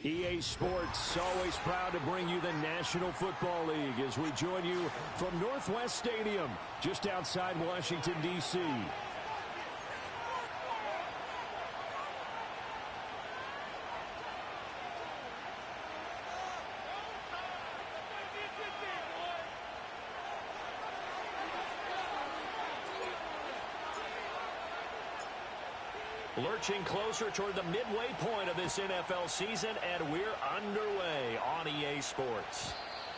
EA Sports, always proud to bring you the National Football League as we join you from Northwest Stadium, just outside Washington, D.C. Lurching closer toward the midway point of this NFL season, and we're underway on EA Sports.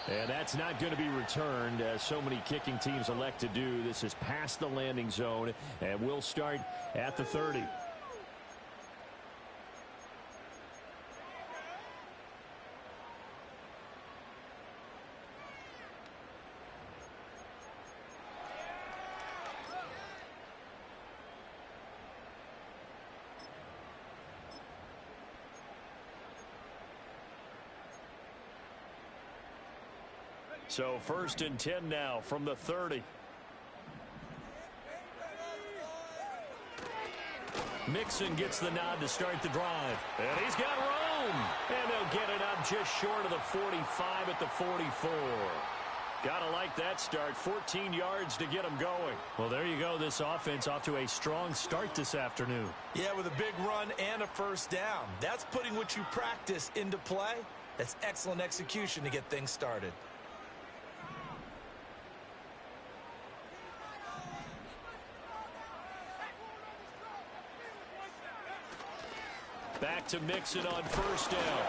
And that's not going to be returned, as so many kicking teams elect to do. This is past the landing zone, and we'll start at the 30. So 1st and 10 now from the 30. Mixon gets the nod to start the drive. And he's got room. And they'll get it up just short of the 45 at the 44. Gotta like that start. 14 yards to get them going. Well, there you go. This offense off to a strong start this afternoon. Yeah, with a big run and a first down. That's putting what you practice into play. That's excellent execution to get things started. Back to Mixon on first down.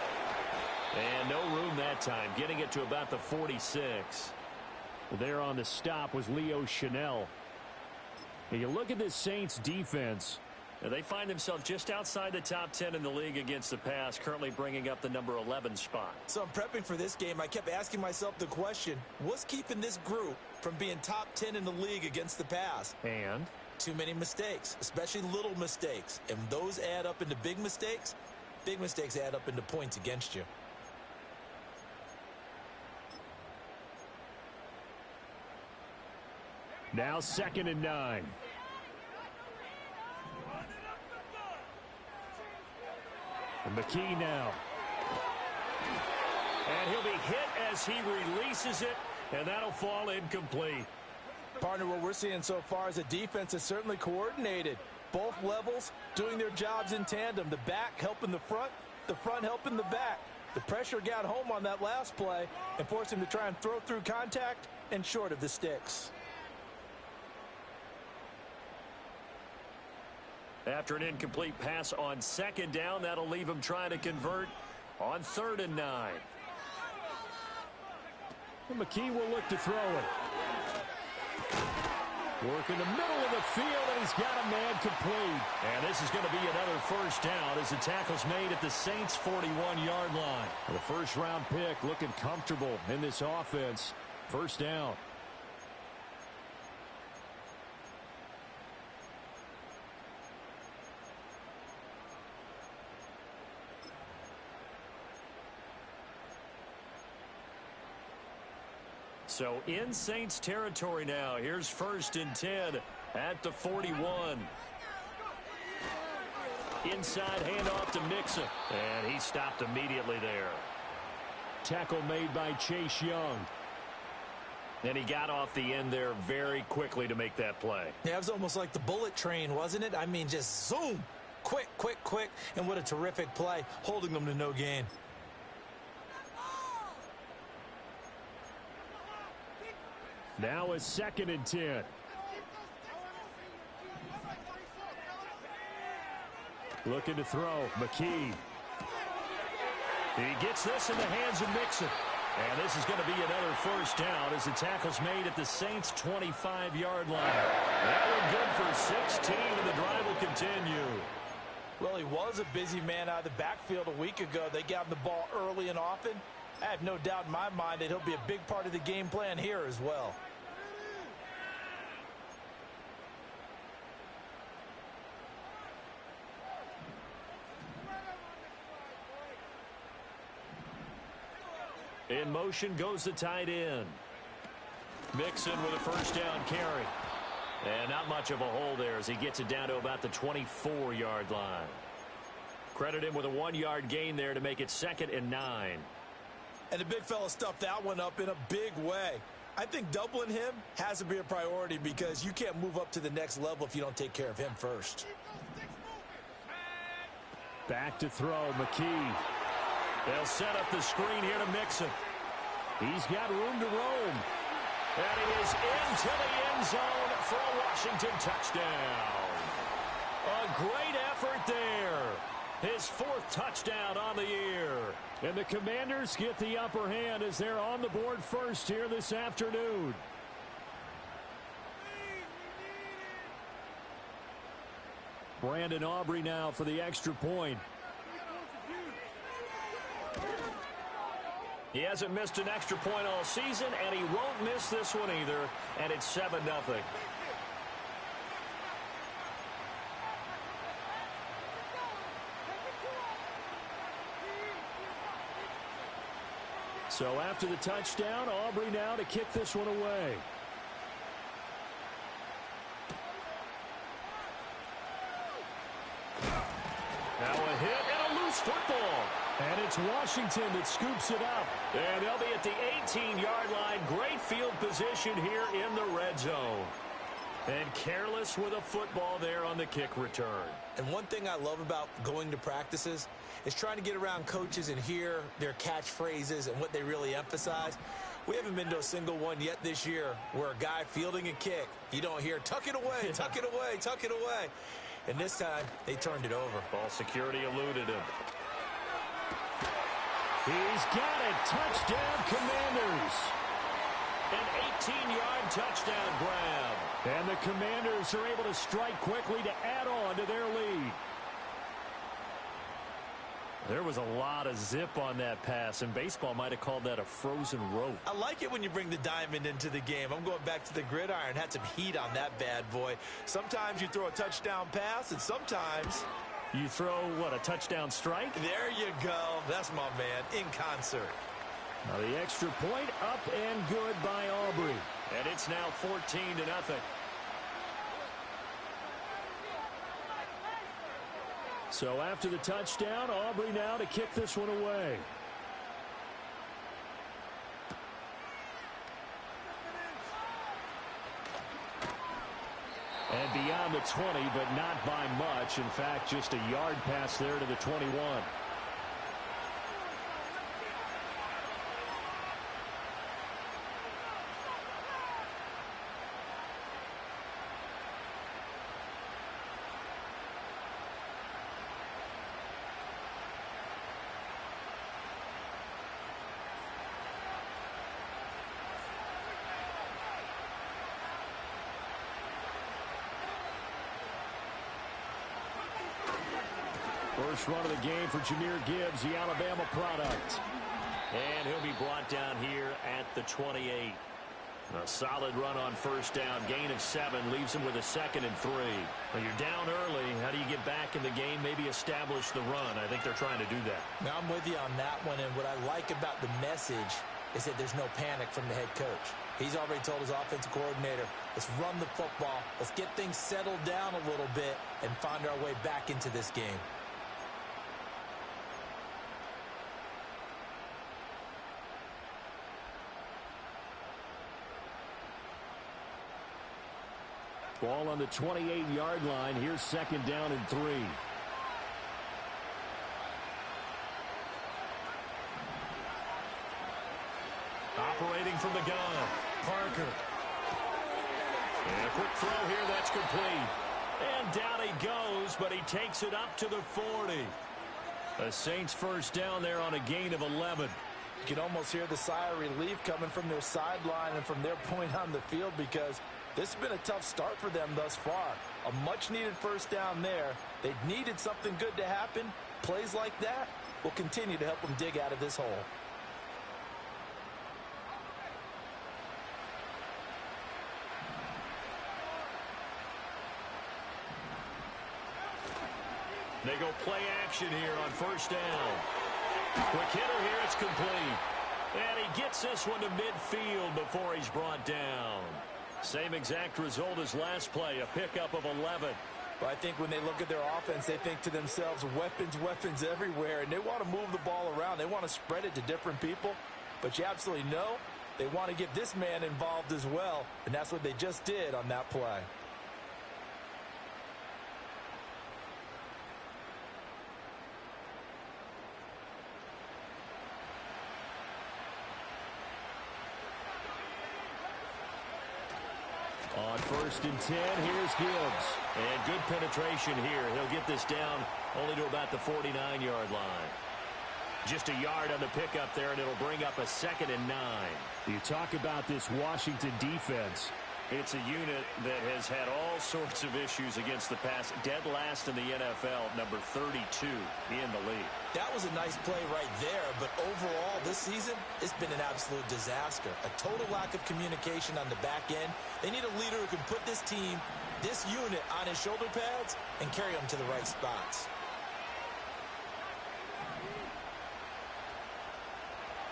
And no room that time, getting it to about the 46. There on the stop was Leo Chanel. And you look at this Saints defense. And they find themselves just outside the top 10 in the league against the pass, currently bringing up the number 11 spot. So I'm prepping for this game. I kept asking myself the question, what's keeping this group from being top 10 in the league against the pass? And too many mistakes, especially little mistakes. And those add up into big mistakes. Big mistakes add up into points against you. Now 2nd and 9. And McKee now. And he'll be hit as he releases it, and that'll fall incomplete. Partner, what we're seeing so far is a defense is certainly coordinated. Both levels doing their jobs in tandem. The back helping the front helping the back. The pressure got home on that last play and forced him to try and throw through contact and short of the sticks. After an incomplete pass on 2nd down, that'll leave him trying to convert on 3rd and 9. And McKee will look to throw it. Work in the middle of the field, and he's got a man complete. And this is going to be another first down as the tackle's made at the Saints' 41-yard line. The first-round pick looking comfortable in this offense. First down. So in Saints territory now. Here's 1st and 10 at the 41. Inside handoff to Mixon. And he stopped immediately there. Tackle made by Chase Young. And he got off the end there very quickly to make that play. Yeah, it was almost like the bullet train, wasn't it? I mean, just zoom. Quick, quick, quick. And what a terrific play, holding them to no gain. Now a 2nd and 10. Looking to throw. McKee. He gets this in the hands of Mixon. And this is going to be another first down as the tackle's made at the Saints' 25-yard line. That one good for 16, and the drive will continue. Well, he was a busy man out of the backfield a week ago. They got him the ball early and often. I have no doubt in my mind that he'll be a big part of the game plan here as well. In motion goes the tight end. Mixon with a first down carry. And not much of a hole there as he gets it down to about the 24-yard line. Credit him with a 1-yard gain there to make it 2nd and 9. And the big fella stuffed that one up in a big way. I think doubling him has to be a priority because you can't move up to the next level if you don't take care of him first. Back to throw, McKee. They'll set up the screen here to Mixon. He's got room to roam. And he is into the end zone for a Washington touchdown. A great effort there. His 4th touchdown on the year. And the Commanders get the upper hand as they're on the board first here this afternoon. Brandon Aubrey now for the extra point. He hasn't missed an extra point all season, and he won't miss this one either, and it's 7-0. So after the touchdown, Aubrey now to kick this one away. Now a hit and a loose football. And it's Washington that scoops it up. And they'll be at the 18-yard line. Great field position here in the red zone. And careless with a football there on the kick return. And one thing I love about going to practices is trying to get around coaches and hear their catchphrases and what they really emphasize. We haven't been to a single one yet this year where a guy fielding a kick, you don't hear, tuck it away, tuck it away, tuck it away. And this time, they turned it over. Ball security eluded him. He's got it. Touchdown, Commanders. An 18-yard touchdown grab. And the Commanders are able to strike quickly to add on to their lead. There was a lot of zip on that pass, and baseball might have called that a frozen rope. I like it when you bring the diamond into the game. I'm going back to the gridiron. Had some heat on that bad boy. Sometimes you throw a touchdown pass, and sometimes you throw, what, a touchdown strike? There you go. That's my man, in concert. Now the extra point up and good by Aubrey. And it's now 14-0. So after the touchdown, Aubrey now to kick this one away. And beyond the 20, but not by much. In fact, just a yard pass there to the 21. First run of the game for Jahmyr Gibbs, the Alabama product. And he'll be brought down here at the 28. A solid run on first down. Gain of 7 leaves him with a 2nd and 3. Well, you're down early. How do you get back in the game? Maybe establish the run. I think they're trying to do that. Now, I'm with you on that one. And what I like about the message is that there's no panic from the head coach. He's already told his offensive coordinator, let's run the football. Let's get things settled down a little bit and find our way back into this game. Ball on the 28-yard line. Here's 2nd down and 3. Operating from the gun, Parker. And a quick throw here, that's complete. And down he goes, but he takes it up to the 40. The Saints first down there on a gain of 11. You can almost hear the sigh of relief coming from their sideline and from their point on the field because this has been a tough start for them thus far. A much-needed first down there. They needed something good to happen. Plays like that will continue to help them dig out of this hole. They go play action here on first down. Quick hitter here, it's complete. And he gets this one to midfield before he's brought down. Same exact result as last play, a pickup of 11. But I think when they look at their offense, they think to themselves, weapons, weapons everywhere, and they want to move the ball around. They want to spread it to different people, but you absolutely know they want to get this man involved as well, and that's what they just did on that play. On 1st and 10, here's Gibbs. And good penetration here. He'll get this down only to about the 49-yard line. Just a yard on the pickup there, and it'll bring up a 2nd and 9. You talk about this Washington defense. It's a unit that has had all sorts of issues against the pass. Dead last in the NFL, number 32 in the league. That was a nice play right there, but overall this season, it's been an absolute disaster. A total lack of communication on the back end. They need a leader who can put this team, this unit, on his shoulder pads and carry them to the right spots.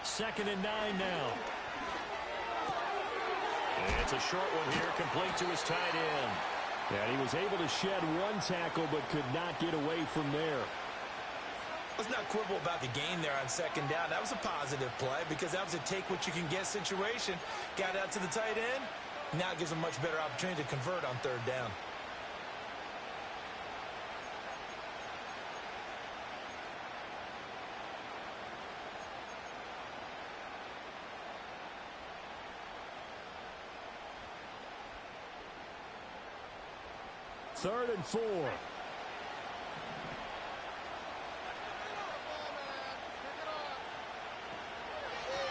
2nd and 9 now. And it's a short one here, complete to his tight end. And he was able to shed one tackle, but could not get away from there. Let's not quibble about the gain there on 2nd down. That was a positive play because that was a take-what-you-can-get situation. Got out to the tight end. Now it gives them a much better opportunity to convert on 3rd down. Third and 4.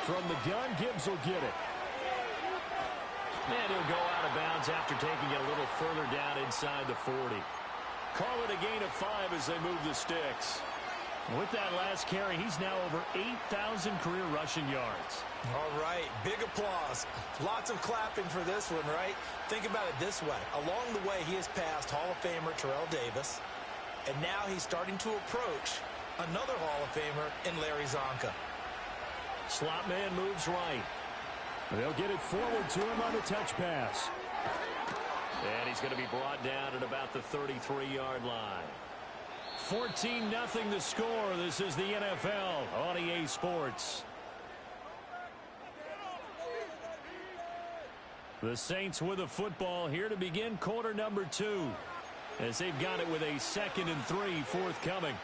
From the gun, Gibbs will get it. And he'll go out of bounds after taking it a little further down inside the 40. Call it a gain of 5 as they move the sticks. With that last carry, he's now over 8,000 career rushing yards. All right, big applause. Lots of clapping for this one, right? Think about it this way. Along the way, he has passed Hall of Famer Terrell Davis, and now he's starting to approach another Hall of Famer in Larry Zonka. Slot man moves right. They'll get it forward to him on the touch pass. And he's going to be brought down at about the 33-yard line. 14-0 the score. This is the NFL on EA Sports. The Saints with a football here to begin quarter number 2. As they've got it with a 2nd and 3 forthcoming.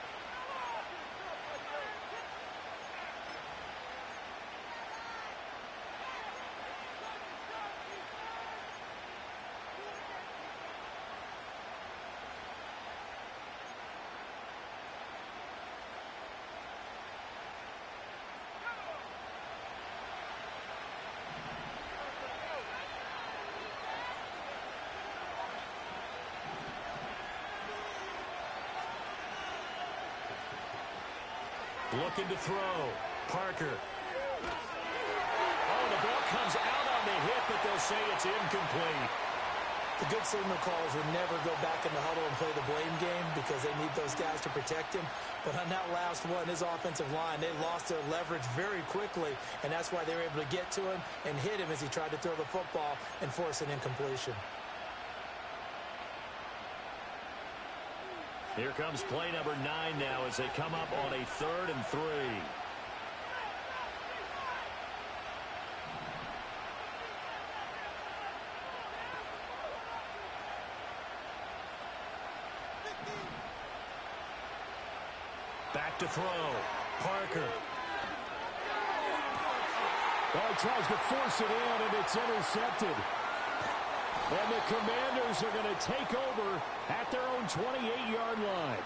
Looking to throw. Parker. Oh, the ball comes out on the hit, but they'll say it's incomplete. The good signal callers would never go back in the huddle and play the blame game because they need those guys to protect him. But on that last one, his offensive line, they lost their leverage very quickly, and that's why they were able to get to him and hit him as he tried to throw the football and force an incompletion. Here comes play number 9 now as they come up on a 3rd and 3. Back to throw. Parker. Well, he tries to force it in, and it's intercepted. And the Commanders are going to take over at their own 28-yard line.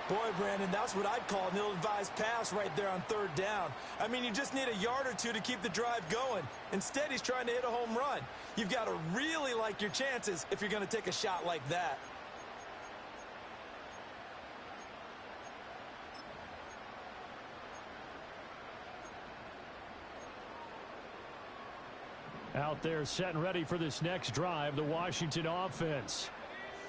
Boy, Brandon, that's what I'd call an ill-advised pass right there on 3rd down. I mean, you just need a yard or two to keep the drive going. Instead, he's trying to hit a home run. You've got to really like your chances if you're going to take a shot like that. Out there set and ready for this next drive, the Washington offense.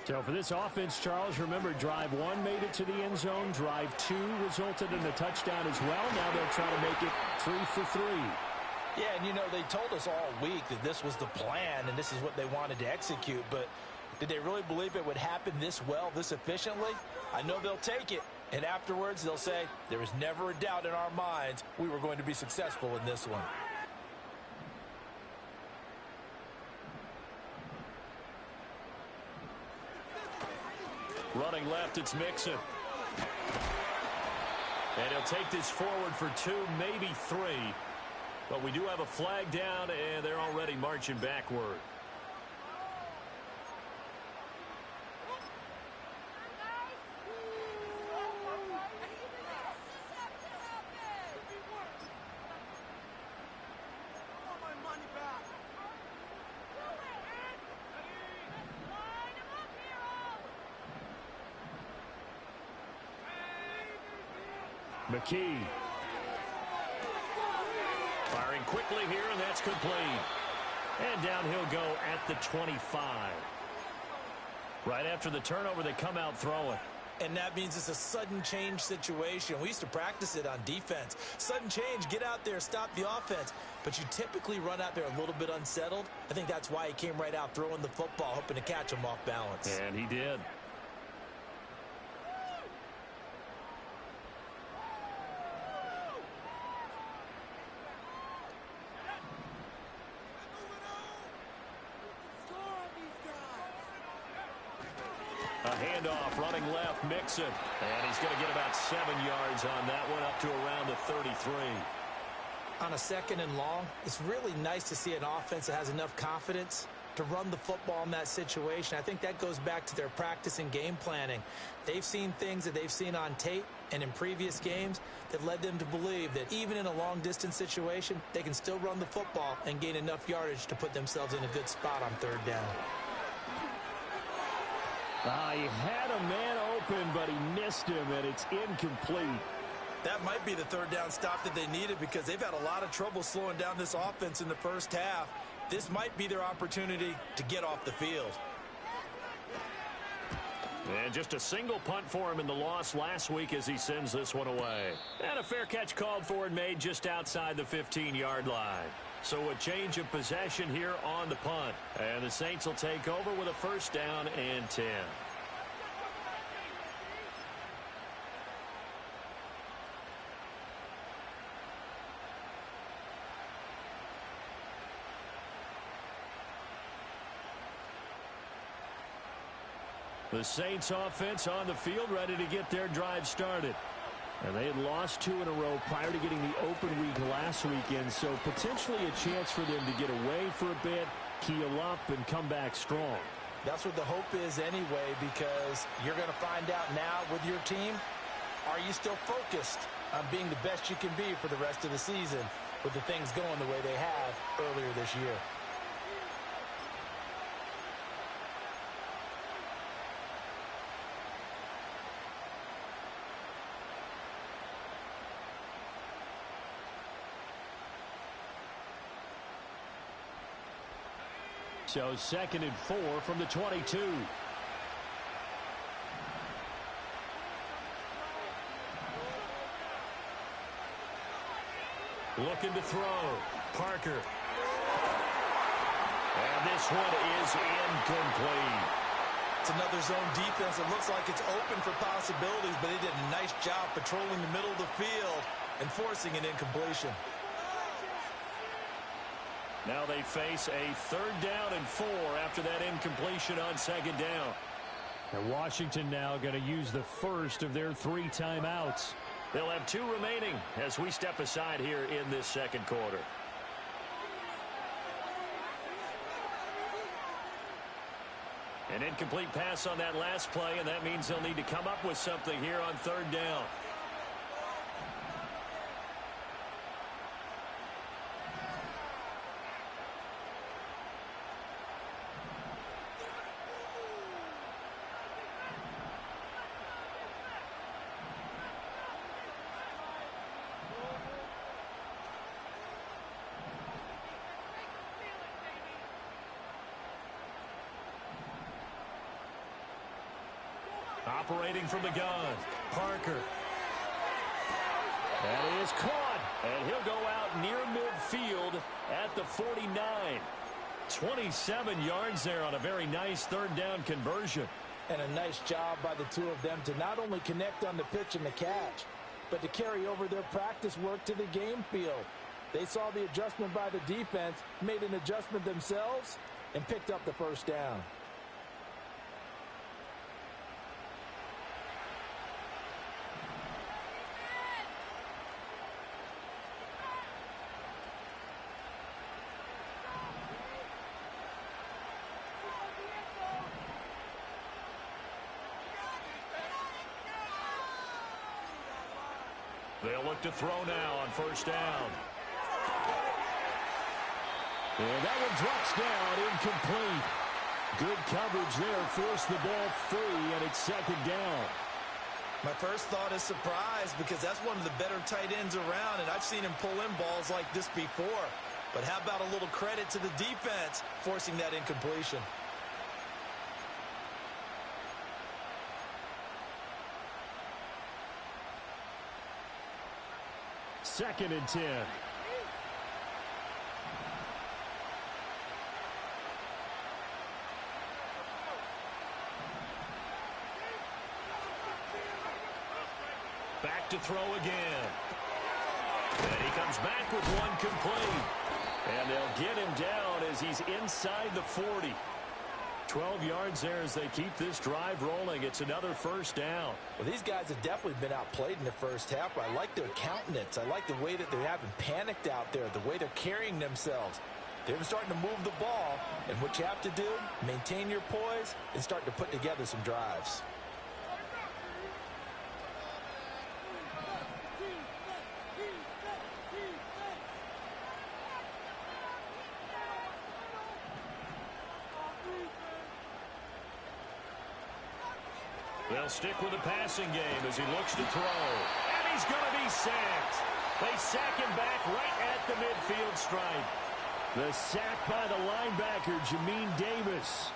So for this offense, Charles, remember, drive 1 made it to the end zone. Drive 2 resulted in a touchdown as well. Now they'll try to make it 3 for 3. Yeah, and you know, they told us all week that this was the plan and this is what they wanted to execute, but did they really believe it would happen this well, this efficiently? I know they'll take it, and afterwards they'll say, there was never a doubt in our minds we were going to be successful in this one. Running left, it's Mixon. And he'll take this forward for 2, maybe 3. But we do have a flag down, and they're already marching backward. McKee. Firing quickly here, and that's complete. And down he'll go at the 25. Right after the turnover, they come out throwing. And that means it's a sudden change situation. We used to practice it on defense. Sudden change, get out there, stop the offense. But you typically run out there a little bit unsettled. I think that's why he came right out throwing the football, hoping to catch him off balance. And he did. A handoff, running left, Mixon. And he's going to get about 7 yards on that one, up to around the 33. On a 2nd and long, it's really nice to see an offense that has enough confidence to run the football in that situation. I think that goes back to their practice and game planning. They've seen things that they've seen on tape and in previous games that led them to believe that even in a long-distance situation, they can still run the football and gain enough yardage to put themselves in a good spot on 3rd down. He had a man open, but he missed him, and it's incomplete. That might be the 3rd down stop that they needed because they've had a lot of trouble slowing down this offense in the first half. This might be their opportunity to get off the field. And just a single punt for him in the loss last week as he sends this one away. And a fair catch called for and made just outside the 15-yard line. So a change of possession here on the punt. And the Saints will take over with a 1st down and 10. The Saints offense on the field ready to get their drive started. And they had lost 2 in a row prior to getting the open week last weekend, so potentially a chance for them to get away for a bit, keel up, and come back strong. That's what the hope is anyway, because you're going to find out now with your team, are you still focused on being the best you can be for the rest of the season with the things going the way they have earlier this year? So 2nd and 4 from the 22. Looking to throw. Parker. And this one is incomplete. It's another zone defense. It looks like it's open for possibilities, but they did a nice job patrolling the middle of the field and forcing an incompletion. Now they face a 3rd down and 4 after that incompletion on 2nd down. And Washington now going to use the first of their 3 timeouts. They'll have 2 remaining as we step aside here in this 2nd quarter. An incomplete pass on that last play, and that means they'll need to come up with something here on 3rd down. Operating from the gun, Parker. That is caught, and he'll go out near midfield at the 49. 27 yards there on a very nice third down conversion. And a nice job by the two of them to not only connect on the pitch and the catch, but to carry over their practice work to the game field. They saw the adjustment by the defense, made an adjustment themselves, and picked up the first down. They'll look to throw now on first down. And that one drops down, incomplete. Good coverage there, forced the ball free, and it's second down. My first thought is surprise, because that's one of the better tight ends around, and I've seen him pull in balls like this before. But how about a little credit to the defense forcing that incompletion? Second and 10. Back to throw again. And he comes back with one complete. And they'll get him down as he's inside the 40. 12 yards there as they keep this drive rolling. It's another first down. Well, these guys have definitely been outplayed in the first half. I like their countenance. I like the way that they haven't panicked out there, the way they're carrying themselves. They're starting to move the ball, and what you have to do, maintain your poise and start to put together some drives. They'll stick with the passing game as he looks to throw. And he's going to be sacked. They sack him back right at the midfield stripe. The sack by the linebacker, Jamin Davis.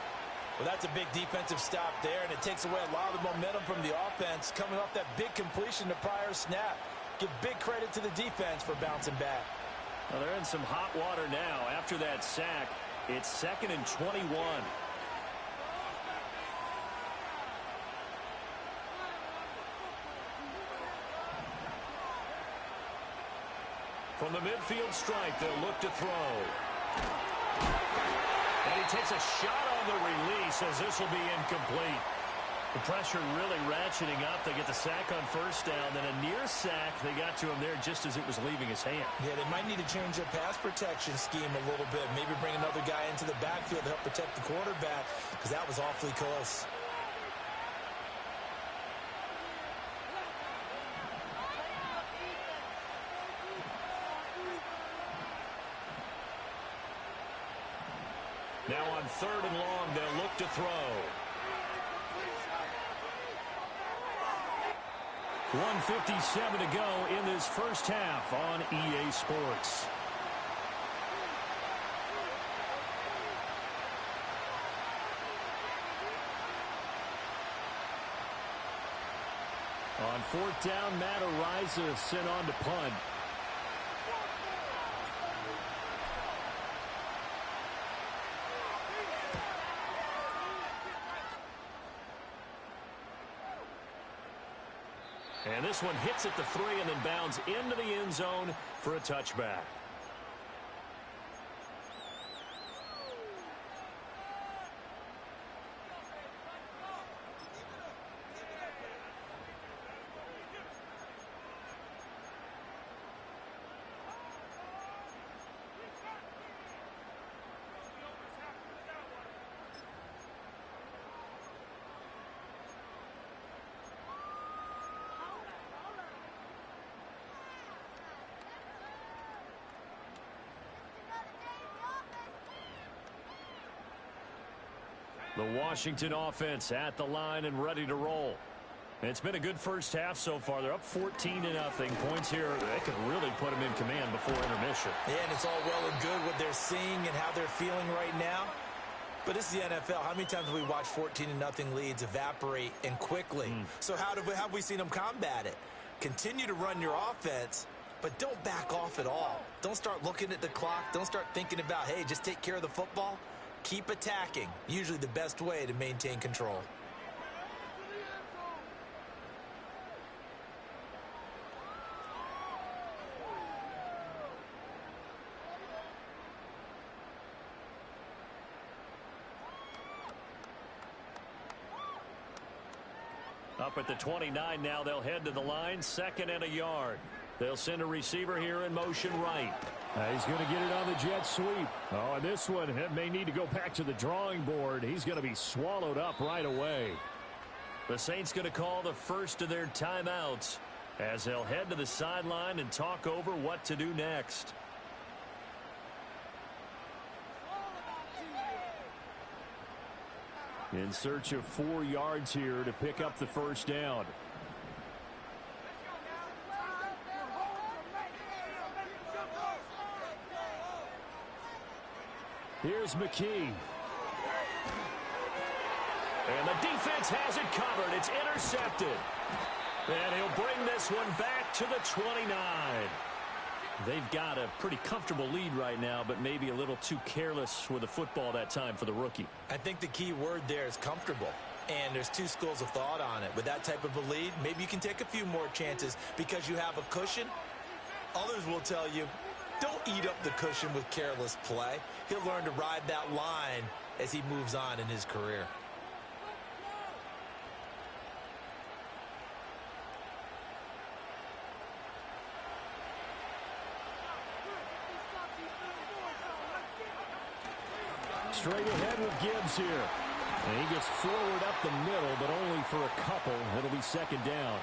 Well, that's a big defensive stop there, and it takes away a lot of the momentum from the offense coming off that big completion to prior snap. Give big credit to the defense for bouncing back. Well, they're in some hot water now. After that sack, it's 2nd and 21. From the midfield stripe, they'll look to throw. And he takes a shot on the release as this will be incomplete. The pressure really ratcheting up. They get the sack on first down, then a near sack. They got to him there just as it was leaving his hand. Yeah, they might need to change their pass protection scheme a little bit. Maybe bring another guy into the backfield to help protect the quarterback, because that was awfully close. Now on 3rd and long, they'll look to throw. 1:57 to go in this first half on EA Sports. On 4th down, Matt Araiza sent on to punt. And this one hits at the 3 and then bounds into the end zone for a touchback. The Washington offense at the line and ready to roll. It's been a good first half so far. They're up 14-0. Points here, they could really put them in command before intermission. Yeah, and it's all well and good what they're seeing and how they're feeling right now. But this is the NFL. How many times have we watched 14-0 leads evaporate and quickly? So how have we seen them combat it? Continue to run your offense, but don't back off at all. Don't start looking at the clock. Don't start thinking about, hey, just take care of the football. Keep attacking. Usually the best way to maintain control. Up at the 29 now, they'll head to the line, 2nd and a yard. They'll send a receiver here in motion right. He's going to get it on the jet sweep. Oh, and this one it may need to go back to the drawing board. He's going to be swallowed up right away. The Saints going to call the first of their timeouts as they'll head to the sideline and talk over what to do next. In search of 4 yards here to pick up the first down. Here's McKee. And the defense has it covered. It's intercepted. And he'll bring this one back to the 29. They've got a pretty comfortable lead right now, but maybe a little too careless with the football that time for the rookie. I think the key word there is comfortable. And there's 2 schools of thought on it. With that type of a lead, maybe you can take a few more chances because you have a cushion. Others will tell you, don't eat up the cushion with careless play. He'll learn to ride that line as he moves on in his career. Straight ahead with Gibbs here. And he gets forward up the middle, but only for a couple. It'll be 2nd down.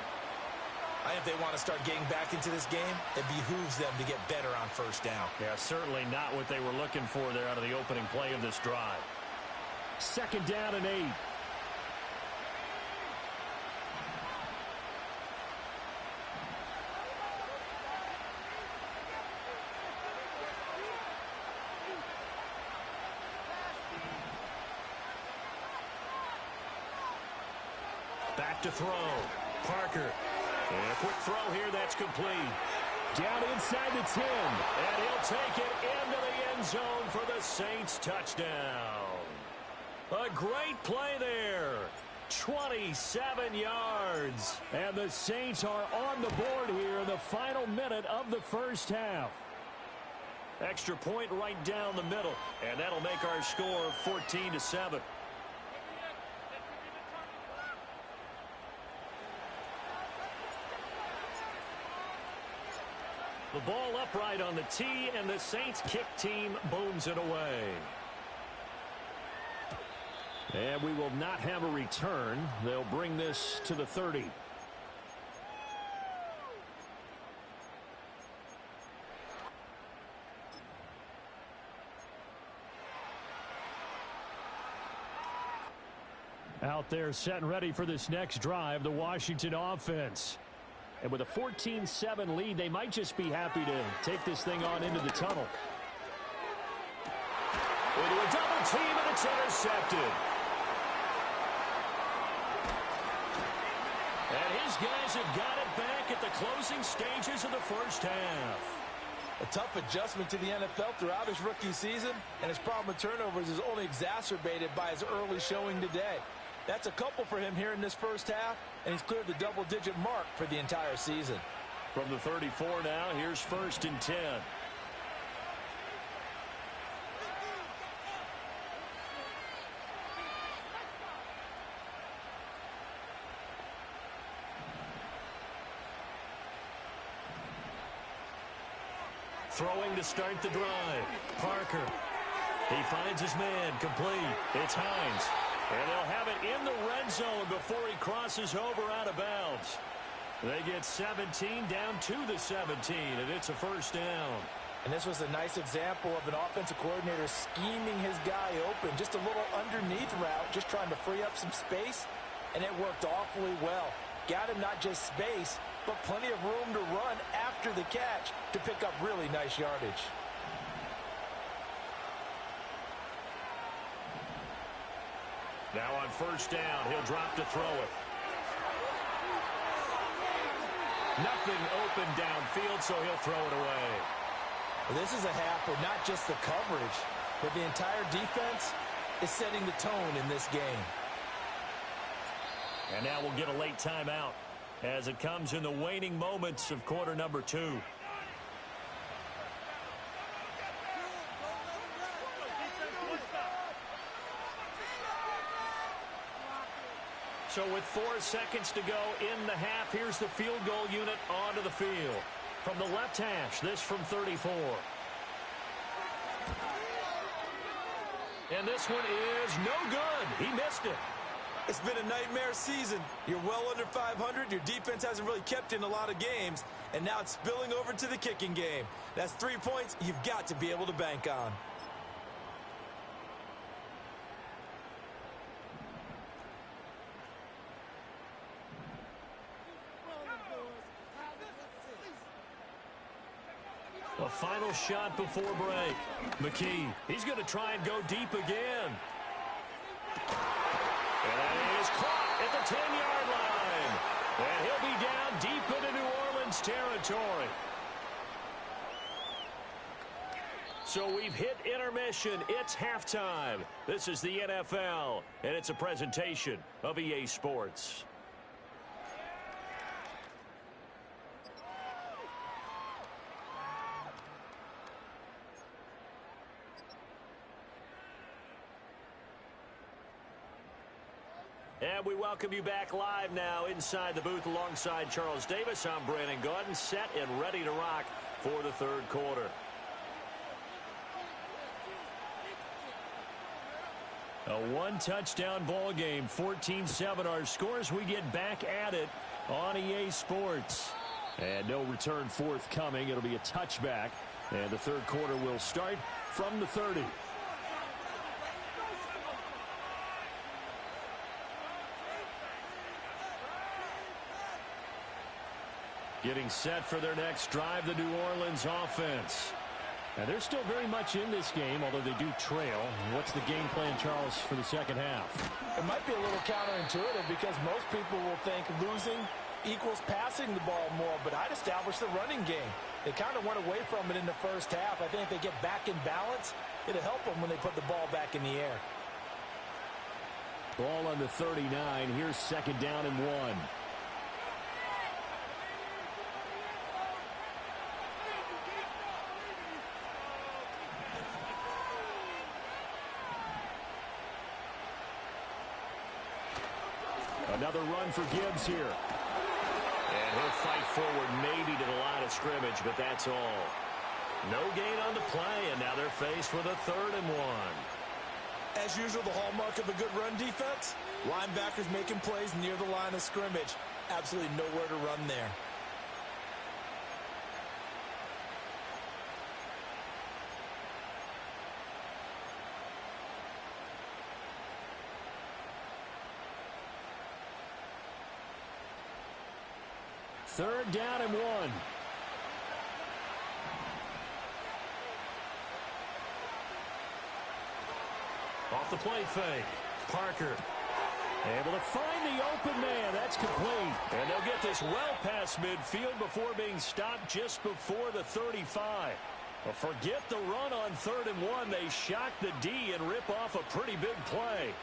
I think if they want to start getting back into this game, it behooves them to get better on 1st down. Yeah, certainly not what they were looking for there out of the opening play of this drive. 2nd down and 8. Back to throw. Parker. And a quick throw here that's complete. Down inside the 10. And he'll take it into the end zone for the Saints touchdown. A great play there. 27 yards. And the Saints are on the board here in the final minute of the first half. Extra point right down the middle. And that'll make our score 14-7. The ball upright on the tee, and the Saints kick team booms it away. And we will not have a return. They'll bring this to the 30. Out there set and ready for this next drive, the Washington offense. And with a 14-7 lead, they might just be happy to take this thing on into the tunnel. Into a double team, and it's intercepted. And his guys have got it back at the closing stages of the first half. A tough adjustment to the NFL throughout his rookie season, and his problem with turnovers is only exacerbated by his early showing today. That's a couple for him here in this first half, and he's cleared the double-digit mark for the entire season. From the 34 now, here's 1st and 10. Throwing to start the drive. Parker. He finds his man, complete. It's Hines. And they'll have it in the red zone before he crosses over out of bounds. They get 17 down to the 17, and it's a first down. And this was a nice example of an offensive coordinator scheming his guy open. Just a little underneath route, just trying to free up some space, and it worked awfully well. Got him not just space, but plenty of room to run after the catch to pick up really nice yardage. Now on first down, he'll drop to throw it. Nothing open downfield, so he'll throw it away. Well, this is a half where not just the coverage, but the entire defense is setting the tone in this game. And now we'll get a late timeout as it comes in the waning moments of quarter number 2. So with 4 seconds to go in the half, here's the field goal unit onto the field. From the left hash, this from 34. And this one is no good. He missed it. It's been a nightmare season. You're well under 500. Your defense hasn't really kept in a lot of games. And now it's spilling over to the kicking game. That's 3 points you've got to be able to bank on. A final shot before break. McKee, he's going to try and go deep again. And he is caught at the 10-yard line. And he'll be down deep into New Orleans territory. So we've hit intermission. It's halftime. This is the NFL, and it's a presentation of EA Sports. And we welcome you back live now inside the booth alongside Charles Davis. I'm Brandon Gaudin, set and ready to rock for the third quarter. A one-touchdown ball game, 14-7 our scores. We get back at it on EA Sports. And no return forthcoming. It'll be a touchback. And the third quarter will start from the 30. Getting set for their next drive, the New Orleans offense. And they're still very much in this game, although they do trail. What's the game plan, Charles, for the second half? It might be a little counterintuitive because most people will think losing equals passing the ball more, but I'd establish the running game. They kind of went away from it in the first half. I think if they get back in balance, it'll help them when they put the ball back in the air. Ball on the 39. Here's second down and 1. Another run for Gibbs here. And he'll fight forward maybe to the line of scrimmage, but that's all. No gain on the play, and now they're faced with a 3rd and 1. As usual, the hallmark of a good run defense, linebackers making plays near the line of scrimmage. Absolutely nowhere to run there. Third down and 1. Off the play fake. Parker able to find the open man. That's complete. And they'll get this well past midfield before being stopped just before the 35. Well, forget the run on 3rd and 1. They shock the D and rip off a pretty big play.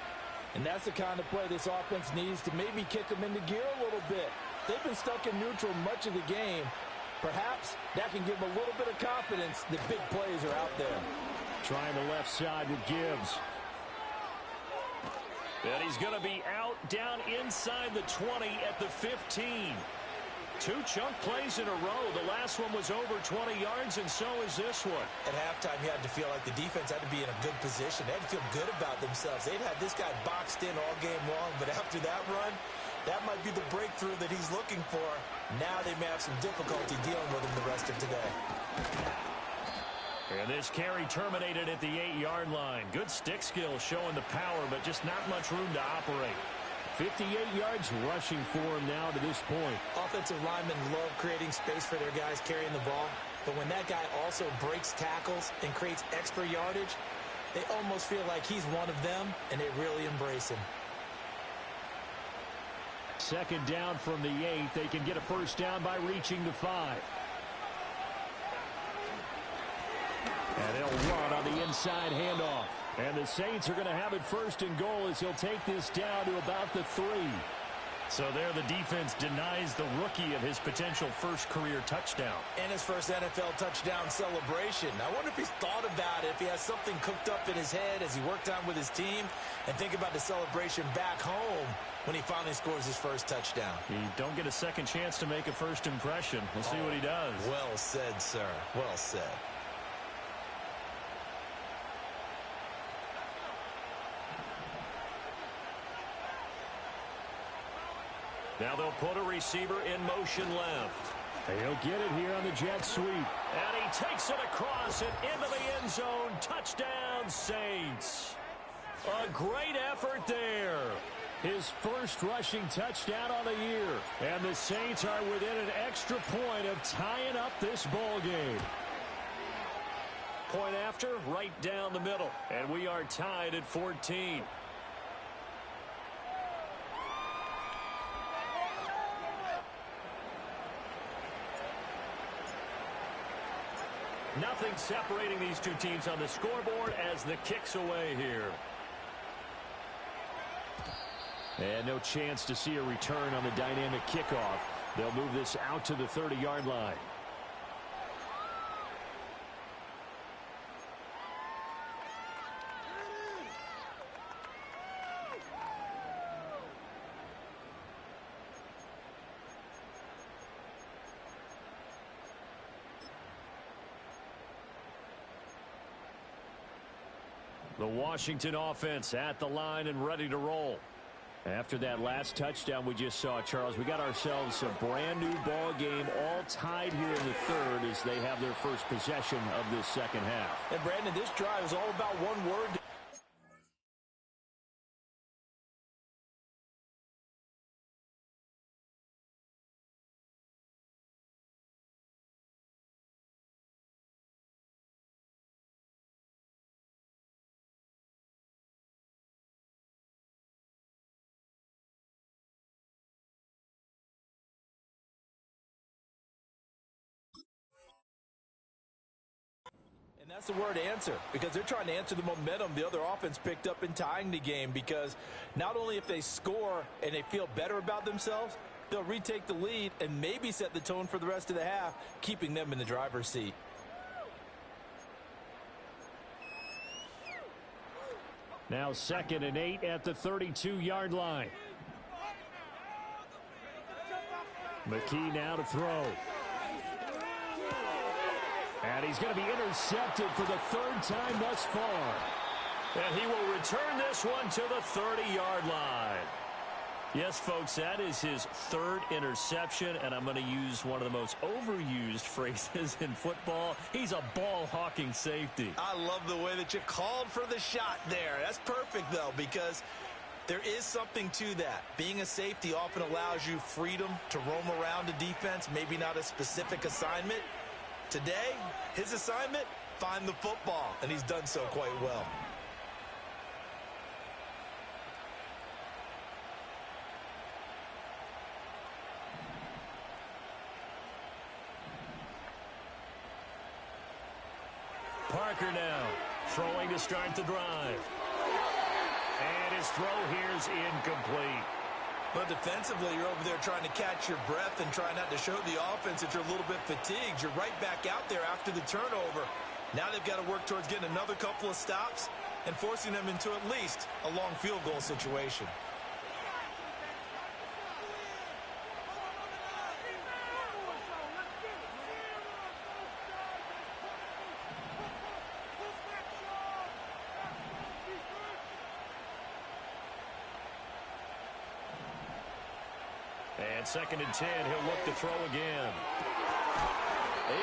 And that's the kind of play this offense needs to maybe kick them into gear a little bit. They've been stuck in neutral much of the game. Perhaps that can give them a little bit of confidence that big plays are out there. Trying the left side with Gibbs. And he's going to be out down inside the 20 at the 15. 2 chunk plays in a row. The last one was over 20 yards, and so is this one. At halftime, you had to feel like the defense had to be in a good position. They had to feel good about themselves. They'd had this guy boxed in all game long, but after that run, that might be the breakthrough that he's looking for. Now they may have some difficulty dealing with him the rest of today. And this carry terminated at the 8-yard line. Good stick skill showing the power, but just not much room to operate. 58 yards rushing for him now to this point. Offensive linemen love creating space for their guys carrying the ball, but when that guy also breaks tackles and creates extra yardage, they almost feel like he's one of them, and they really embrace him. second down from the 8. They can get a first down by reaching the 5. And they'll run on the inside handoff. And the Saints are going to have it first and goal as he'll take this down to about the 3. So there the defense denies the rookie of his potential first career touchdown. And his first NFL touchdown celebration. I wonder if he's thought about it, if he has something cooked up in his head as he worked on with his team, and think about the celebration back home when he finally scores his first touchdown. You don't get a second chance to make a first impression. We'll see what he does. Well said, sir. Well said. Now they'll put a receiver in motion left. He'll get it here on the jet sweep. And he takes it across and into the end zone. Touchdown, Saints. A great effort there. His first rushing touchdown on the year. And the Saints are within an extra point of tying up this ball game. Point after, right down the middle. And we are tied at 14. Nothing separating these two teams on the scoreboard as the kick's away here. And no chance to see a return on the dynamic kickoff. They'll move this out to the 30-yard line. The Washington offense at the line and ready to roll. After that last touchdown we just saw, Charles, we got ourselves a brand new ball game, all tied here in the third as they have their first possession of this second half. And Brandon, this drive is all about one word. And that's the word answer, because they're trying to answer the momentum the other offense picked up in tying the game, because not only if they score and they feel better about themselves, they'll retake the lead and maybe set the tone for the rest of the half, keeping them in the driver's seat. Now 2nd and 8 at the 32-yard line. McKee now to throw. And he's going to be intercepted for the 3rd time thus far. And he will return this one to the 30-yard line. Yes, folks, that is his 3rd interception, and I'm going to use one of the most overused phrases in football. He's a ball-hawking safety. I love the way that you called for the shot there. That's perfect, though, because there is something to that. Being a safety often allows you freedom to roam around the defense, maybe not a specific assignment. Today, his assignment, find the football, and he's done so quite well. Parker now throwing to start the drive. And his throw here is incomplete. But defensively, you're over there trying to catch your breath and try not to show the offense that you're a little bit fatigued. You're right back out there after the turnover. Now they've got to work towards getting another couple of stops and forcing them into at least a long field goal situation. And 2nd and 10, he'll look to throw again.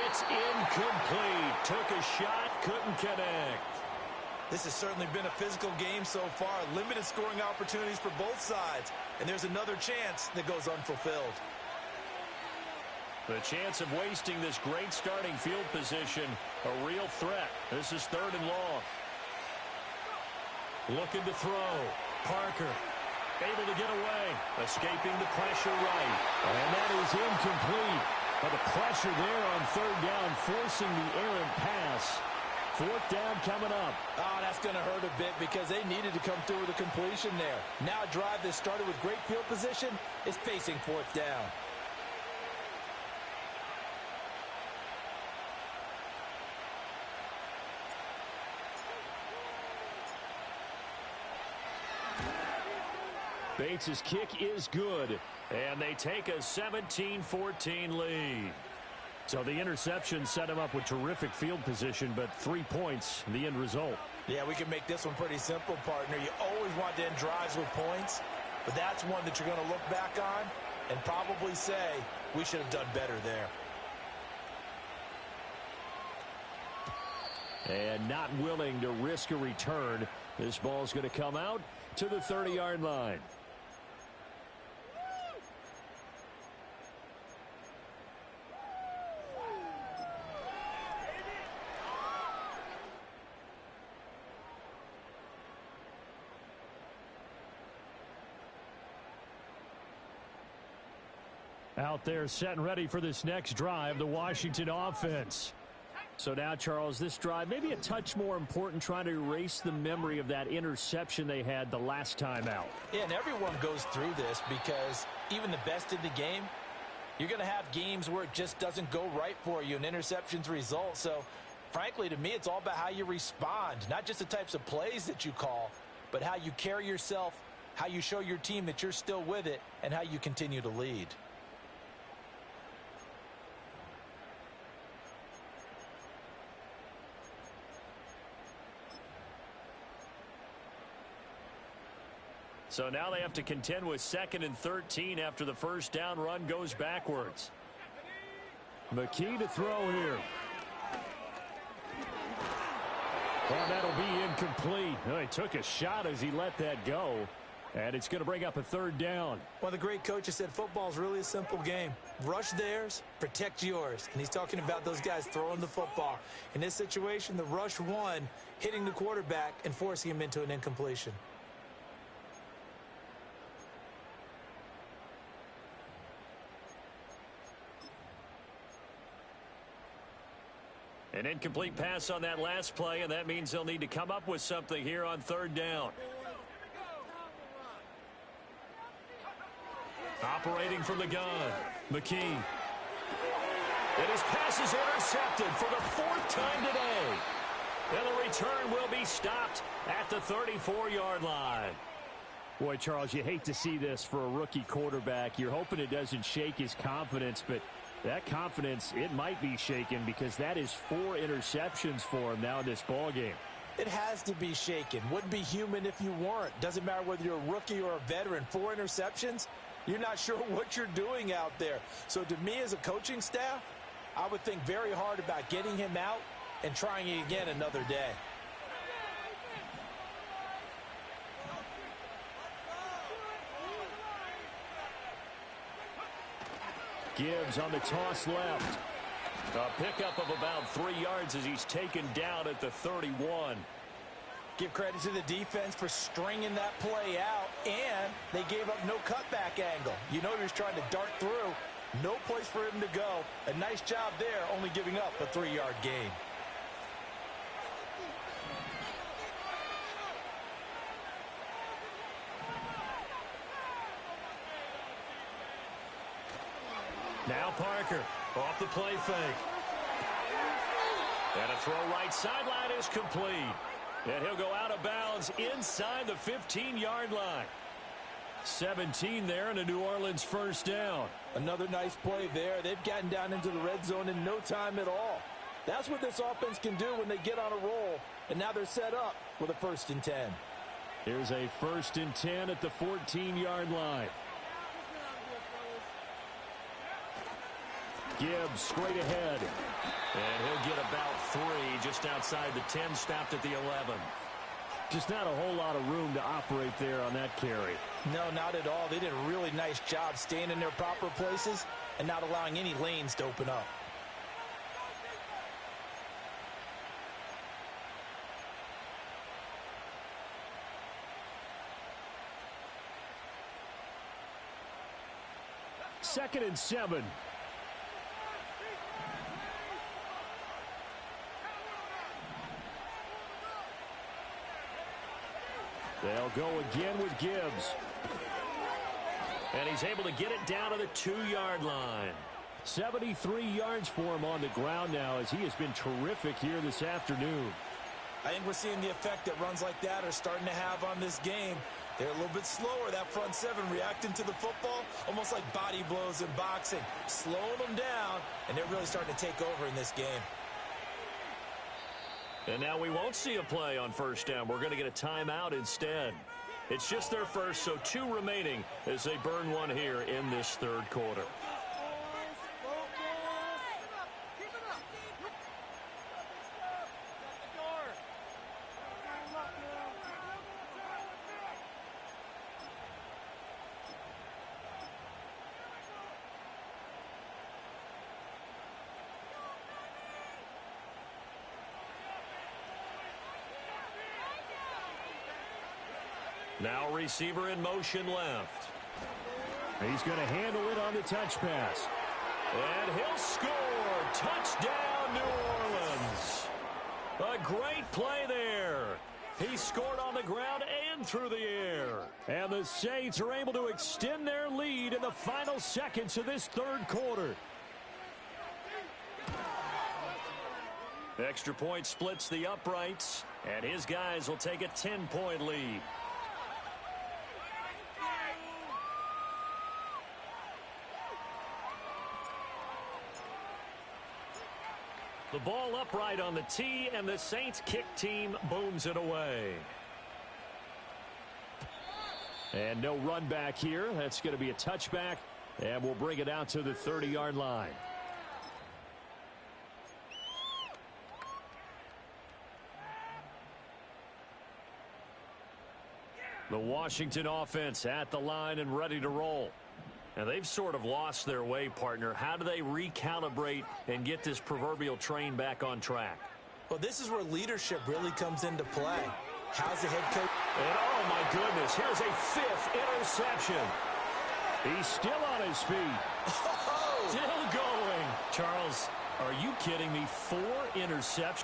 It's incomplete. Took a shot, couldn't connect. This has certainly been a physical game so far. Limited scoring opportunities for both sides. And there's another chance that goes unfulfilled. The chance of wasting this great starting field position, a real threat. This is 3rd and long. Looking to throw. Parker. Able to get away. Escaping the pressure right. And that is incomplete. But the pressure there on third down, forcing the errant pass. Fourth down coming up. Oh, that's going to hurt a bit because they needed to come through with a completion there. Now a drive that started with great field position is facing fourth down. Bates' kick is good. And they take a 17-14 lead. So the interception set him up with terrific field position, but 3 points, the end result. Yeah, we can make this one pretty simple, partner. You always want to end drives with points, but that's one that you're going to look back on and probably say, we should have done better there. And not willing to risk a return. This ball's going to come out to the 30-yard line. Out there set and ready for this next drive, the Washington offense. So now, Charles, this drive maybe a touch more important, trying to erase the memory of that interception they had the last time out. Yeah, and everyone goes through this because even the best in the game, you're going to have games where it just doesn't go right for you and interceptions result. So, frankly, to me, it's all about how you respond, not just the types of plays that you call, but how you carry yourself, how you show your team that you're still with it, and how you continue to lead. So now they have to contend with 2nd and 13 after the first down run goes backwards. McKee to throw here. Well, that'll be incomplete. Oh, he took a shot as he let that go. And it's going to bring up a third down. One of the great coaches said football is really a simple game. Rush theirs, protect yours. And he's talking about those guys throwing the football. In this situation, the rush one, hitting the quarterback and forcing him into an incompletion. An incomplete pass on that last play, and that means they'll need to come up with something here on third down. Operating from the gun, McKee. And his pass is intercepted for the 4th time today. And the return will be stopped at the 34-yard line. Boy, Charles, you hate to see this for a rookie quarterback. You're hoping it doesn't shake his confidence, but that confidence, it might be shaken because that is 4 interceptions for him now in this ballgame. It has to be shaken. Wouldn't be human if you weren't. Doesn't matter whether you're a rookie or a veteran. 4 interceptions, you're not sure what you're doing out there. So to me as a coaching staff, I would think very hard about getting him out and trying it again another day. Gibbs on the toss left. A pickup of about 3 yards as he's taken down at the 31. Give credit to the defense for stringing that play out, and they gave up no cutback angle. You know, he was trying to dart through. No place for him to go. A nice job there, only giving up a 3-yard gain. Now Parker off the play fake. And a throw right sideline is complete. And he'll go out of bounds inside the 15-yard line. 17 there and a New Orleans first down. Another nice play there. They've gotten down into the red zone in no time at all. That's what this offense can do when they get on a roll. And now they're set up with a 1st and 10. Here's a 1st and 10 at the 14-yard line. Gibbs straight ahead. And he'll get about 3 just outside the 10, stopped at the 11. Just not a whole lot of room to operate there on that carry. No, not at all. They did a really nice job staying in their proper places and not allowing any lanes to open up. 2nd and 7. They'll go again with Gibbs. And he's able to get it down to the 2-yard line. 73 yards for him on the ground now as he has been terrific here this afternoon. I think we're seeing the effect that runs like that are starting to have on this game. They're a little bit slower, that front seven, reacting to the football, almost like body blows in boxing, slowing them down, and they're really starting to take over in this game. And now we won't see a play on first down. We're going to get a timeout instead. It's just their first, so 2 remaining as they burn one here in this 3rd quarter. Now receiver in motion left. He's going to handle it on the touch pass. And he'll score. Touchdown, New Orleans. A great play there. He scored on the ground and through the air. And the Saints are able to extend their lead in the final seconds of this 3rd quarter. Extra point splits the uprights, and his guys will take a 10-point lead. The ball upright on the tee, and the Saints kick team booms it away. And no run back here. That's going to be a touchback, and we'll bring it out to the 30-yard line. The Washington offense at the line and ready to roll. And they've sort of lost their way, partner. How do they recalibrate and get this proverbial train back on track? Well, this is where leadership really comes into play. How's the head coach? And oh, my goodness, here's a 5th interception. He's still on his feet. Oh! Still going. Charles, are you kidding me? 4 interceptions.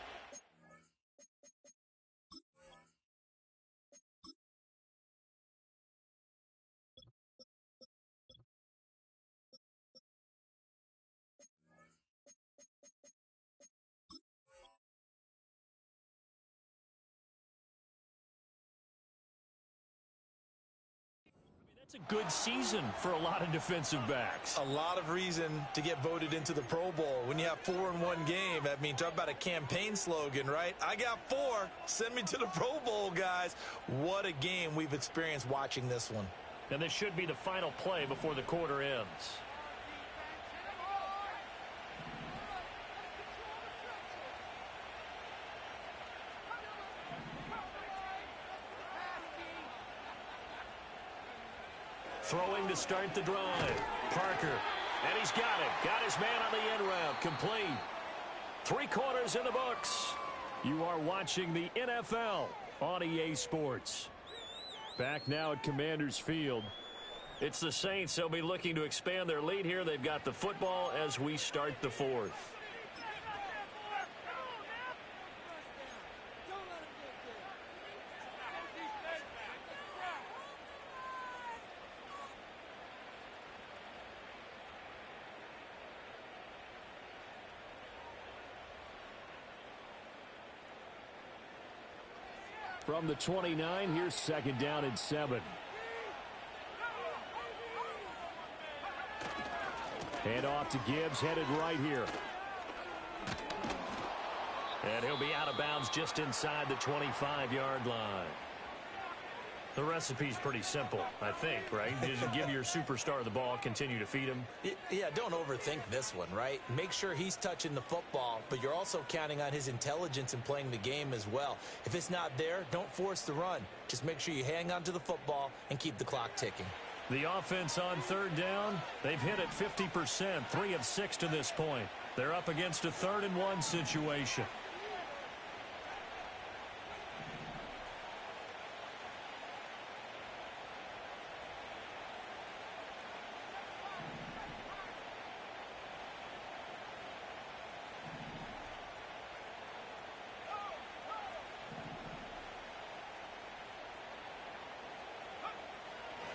It's a good season for a lot of defensive backs. A lot of reason to get voted into the Pro Bowl. When you have 4 in one game, I mean, talk about a campaign slogan, right? I got 4. Send me to the Pro Bowl, guys. What a game we've experienced watching this one. And this should be the final play before the quarter ends. Throwing to start the drive. Parker. And he's got it. Got his man on the end route. Complete. 3 quarters in the books. You are watching the NFL on EA Sports. Back now at Commanders Field. It's the Saints. They'll be looking to expand their lead here. They've got the football as we start the 4th. From the 29, here's 2nd down and 7. Hand off to Gibbs, headed right here. And he'll be out of bounds just inside the 25-yard line. The recipe's pretty simple, I think, right? Just give your superstar the ball, continue to feed him. Yeah, don't overthink this one, right? Make sure he's touching the football, but you're also counting on his intelligence in playing the game as well. If it's not there, don't force the run. Just make sure you hang on to the football and keep the clock ticking. The offense on 3rd down, they've hit it 50%, 3 of 6 to this point. They're up against a 3rd and 1 situation.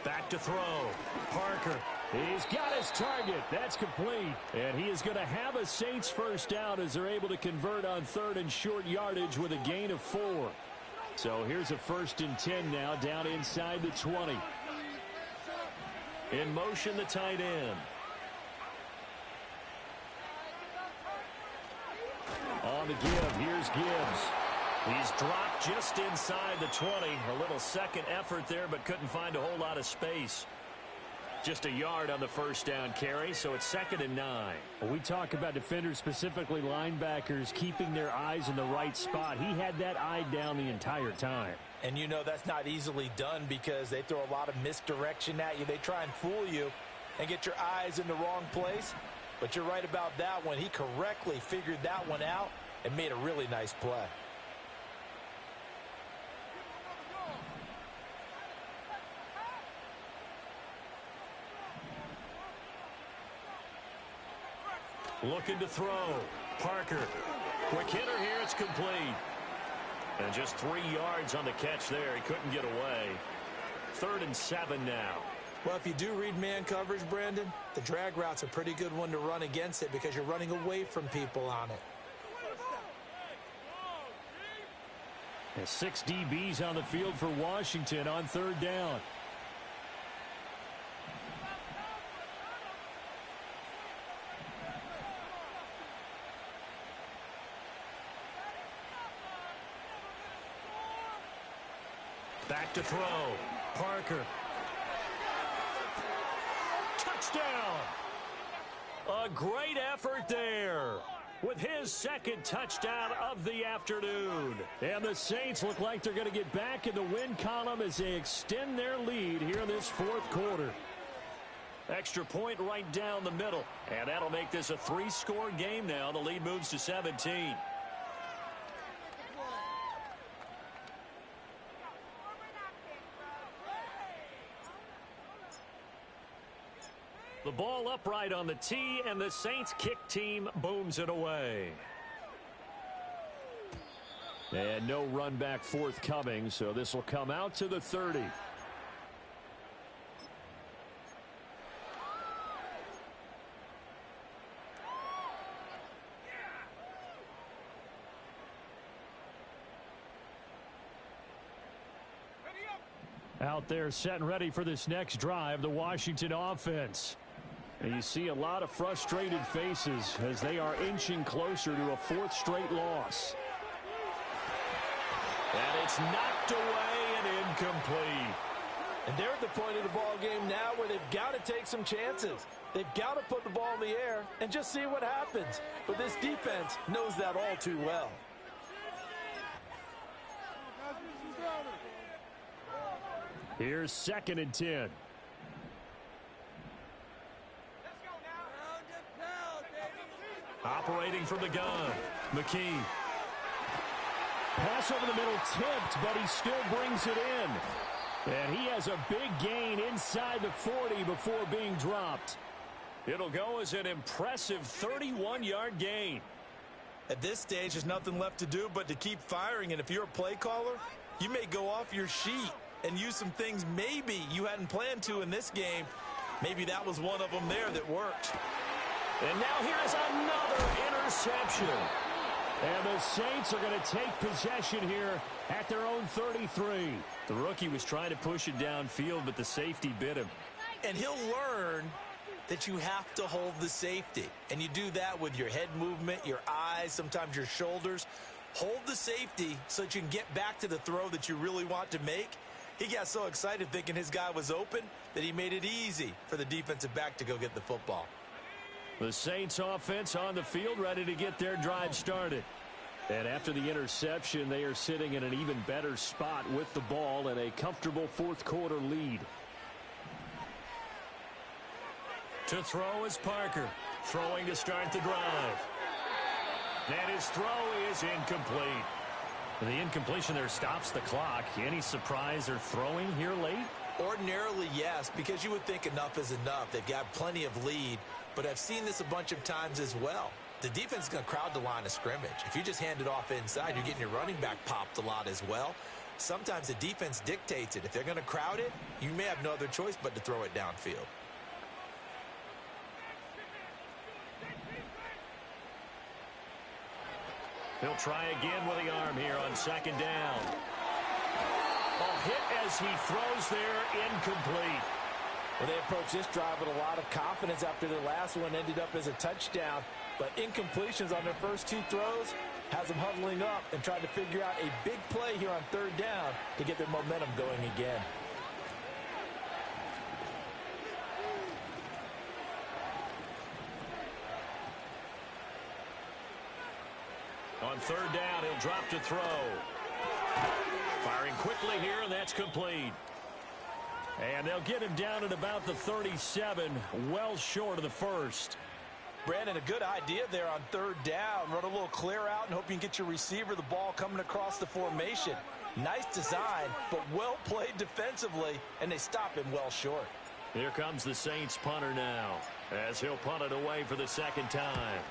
Back to throw. Parker. He's got his target. That's complete. And he is going to have a Saints first down as they're able to convert on 3rd and short yardage with a gain of 4. So here's a 1st and 10 now down inside the 20. In motion, the tight end. On the give, here's Gibbs. He's dropped just inside the 20. A little second effort there, but couldn't find a whole lot of space. Just a yard on the first down carry, so it's 2nd and 9. When we talk about defenders, specifically linebackers, keeping their eyes in the right spot. He had that eye down the entire time. And you know that's not easily done because they throw a lot of misdirection at you. They try and fool you and get your eyes in the wrong place. But you're right about that one. He correctly figured that one out and made a really nice play. Looking to throw. Parker. Quick hitter here. It's complete. And just 3 yards on the catch there. He couldn't get away. 3rd and 7 now. Well, if you do read man coverage, Brandon, the drag route's a pretty good one to run against it because you're running away from people on it. And 6 DBs on the field for Washington on 3rd down. Back to throw. Parker. Touchdown! A great effort there with his 2nd touchdown of the afternoon. And the Saints look like they're going to get back in the win column as they extend their lead here in this 4th quarter. Extra point right down the middle. And that'll make this a 3-score game now. The lead moves to 17. The ball upright on the tee, and the Saints kick team booms it away. And no run back forthcoming, so this will come out to the 30. Out there set and ready for this next drive, the Washington offense. And you see a lot of frustrated faces as they are inching closer to a 4th straight loss. And it's knocked away and incomplete. And they're at the point of the ball game now where they've got to take some chances. They've got to put the ball in the air and just see what happens. But this defense knows that all too well. Here's 2nd and 10. Operating from the gun, McKee. Pass over the middle tipped, but he still brings it in. And he has a big gain inside the 40 before being dropped. It'll go as an impressive 31-yard gain. At this stage, there's nothing left to do but to keep firing. And if you're a play caller, you may go off your sheet and use some things maybe you hadn't planned to in this game. Maybe that was one of them there that worked. And now here's another interception. And the Saints are going to take possession here at their own 33. The rookie was trying to push it downfield, but the safety bit him. And he'll learn that you have to hold the safety. And you do that with your head movement, your eyes, sometimes your shoulders. Hold the safety so that you can get back to the throw that you really want to make. He got so excited thinking his guy was open that he made it easy for the defensive back to go get the football. The Saints offense on the field ready to get their drive started. And after the interception, they are sitting in an even better spot with the ball and a comfortable 4th quarter lead. To throw is Parker. Throwing to start the drive. And his throw is incomplete. The incompletion there stops the clock. Any surprise they're throwing here late? Ordinarily, yes, because you would think enough is enough. They've got plenty of lead, but I've seen this a bunch of times as well. The defense is going to crowd the line of scrimmage. If you just hand it off inside, you're getting your running back popped a lot as well. Sometimes the defense dictates it. If they're going to crowd it, you may have no other choice but to throw it downfield. He'll try again with the arm here on second down. A hit as he throws there, incomplete. Well, they approached this drive with a lot of confidence after their last one ended up as a touchdown. But incompletions on their first two throws has them huddling up and trying to figure out a big play here on third down to get their momentum going again. On third down, he'll drop to throw. Firing quickly here, and that's complete. And they'll get him down at about the 37, well short of the first. Brandon, a good idea there on third down. Run a little clear out and hope you can get your receiver the ball coming across the formation. Nice design, but well played defensively, and they stop him well short. Here comes the Saints punter now, as he'll punt it away for the second time.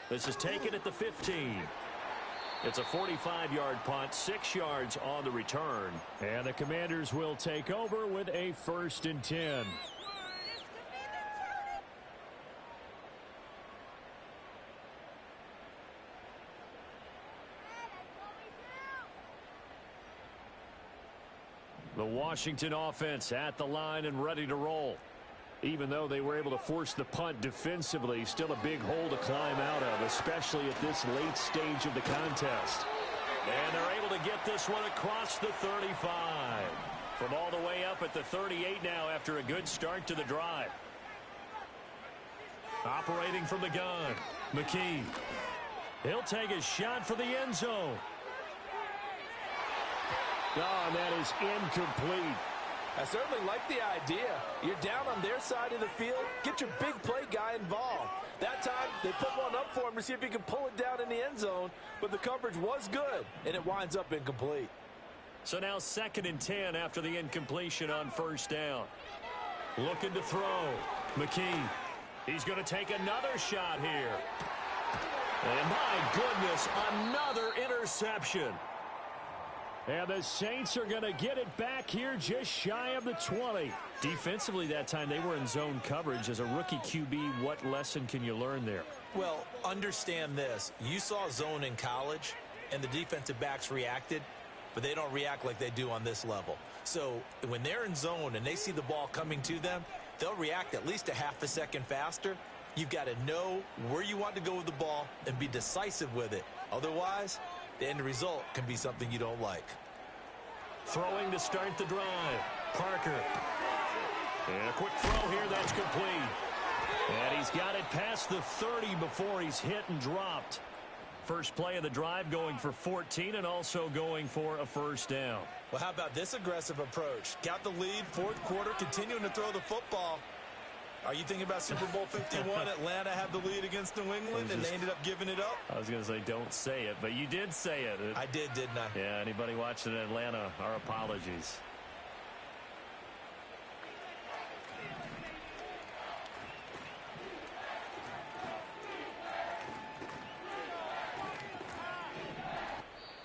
This is taken at the 15. It's a 45-yard punt, 6 yards on the return. And the Commanders will take over with a 1st and 10. The Washington offense at the line and ready to roll. Even though they were able to force the punt defensively, still a big hole to climb out of, especially at this late stage of the contest. And they're able to get this one across the 35. From all the way up at the 38 now after a good start to the drive. Operating from the gun, McKee. He'll take a shot for the end zone. Oh, and that is incomplete. I certainly like the idea. You're down on their side of the field. Get your big play guy involved. That time, they put one up for him to see if he can pull it down in the end zone. But the coverage was good, and it winds up incomplete. So now 2nd and 10 after the incompletion on first down. Looking to throw. McKee. He's going to take another shot here. And my goodness, another interception. And the Saints are going to get it back here just shy of the 20. Defensively that time, they were in zone coverage. As a rookie QB, what lesson can you learn there? Well, understand this. You saw zone in college, and the defensive backs reacted, but they don't react like they do on this level. So when they're in zone and they see the ball coming to them, they'll react at least a half a second faster. You've got to know where you want to go with the ball and be decisive with it. Otherwise, the end result can be something you don't like. Throwing to start the drive. Parker. And a quick throw here, that's complete. And he's got it past the 30 before he's hit and dropped. First play of the drive going for 14 and also going for a first down. Well, how about this aggressive approach? Got the lead, fourth quarter, continuing to throw the football. Are you thinking about Super Bowl 51? Atlanta had the lead against New England, and they ended up giving it up? I was going to say don't say it, but you did say it. I did, didn't I? Yeah, anybody watching in Atlanta, our apologies.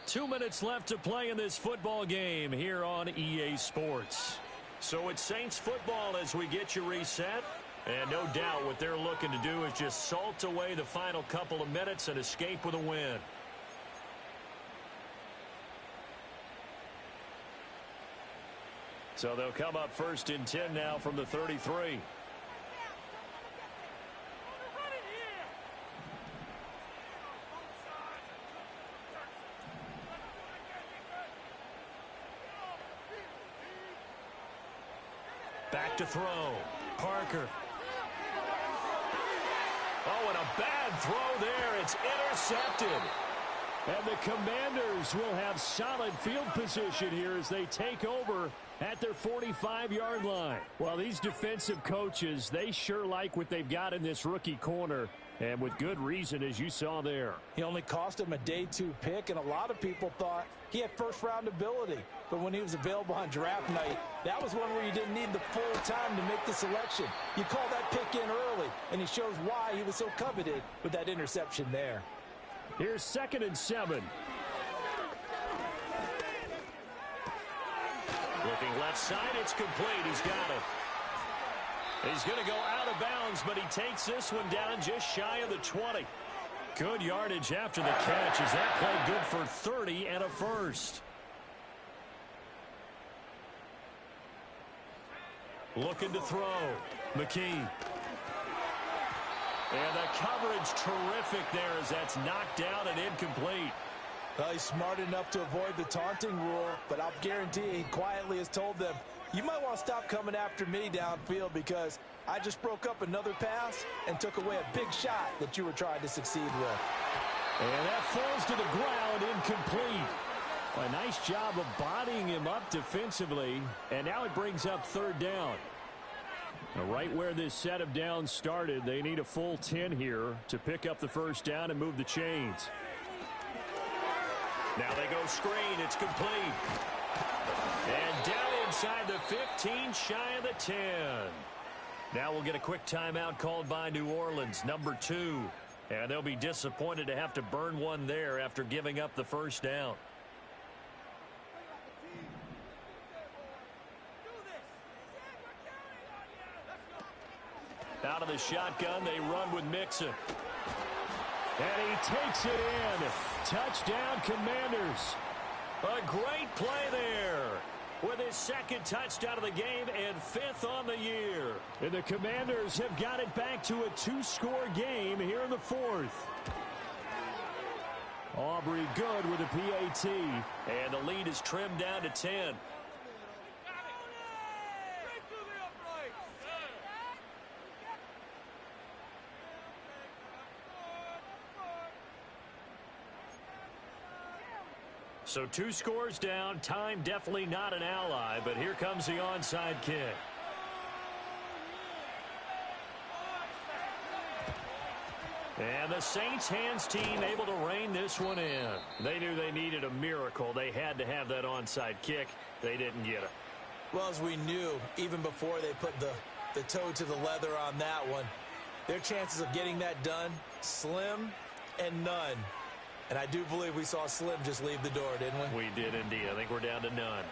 Two minutes left to play in this football game here on EA Sports. So it's Saints football as we get you reset. And no doubt what they're looking to do is just salt away the final couple of minutes and escape with a win. So they'll come up 1st and 10 now from the 33. Back to throw. Parker. Oh, and a bad throw there. It's intercepted. And the Commanders will have solid field position here as they take over at their 45-yard line. Well, these defensive coaches, they sure like what they've got in this rookie corner, and with good reason, as you saw there. He only cost him a day 2 pick, and a lot of people thought he had first-round ability. But when he was available on draft night, that was one where you didn't need the full time to make the selection. You call that pick in early, and he shows why he was so coveted with that interception there. Here's 2nd and 7. Looking left side, it's complete. He's got it. He's going to go out of bounds, but he takes this one down just shy of the 20. Good yardage after the catch as that play good for 30 and a first. Looking to throw. McKee. And the coverage terrific there as that's knocked down and incomplete. Well, he's smart enough to avoid the taunting rule, but I'll guarantee he quietly has told them, you might want to stop coming after me downfield because I just broke up another pass and took away a big shot that you were trying to succeed with. And that falls to the ground, incomplete. A nice job of bodying him up defensively, and now it brings up 3rd down. Now, right where this set of downs started, they need a full 10 here to pick up the 1st down and move the chains. Now they go screen. It's complete. And down inside the 15, shy of the 10. Now we'll get a quick timeout called by New Orleans, number 2. And they'll be disappointed to have to burn one there after giving up the 1st down. Out of the shotgun, they run with Mixon. And he takes it in. Touchdown, Commanders. A great play there with his 2nd touchdown of the game and 5th on the year. And the Commanders have got it back to a 2-score game here in the 4th. Aubrey good with a PAT. And the lead is trimmed down to 10. So 2 scores down. Time definitely not an ally, but here comes the onside kick. And the Saints hands team able to rein this one in. They knew they needed a miracle. They had to have that onside kick. They didn't get it. Well, as we knew, even before they put the toe to the leather on that one, their chances of getting that done, slim and none. And I do believe we saw Slim just leave the door, didn't we? We did indeed. I think we're down to none.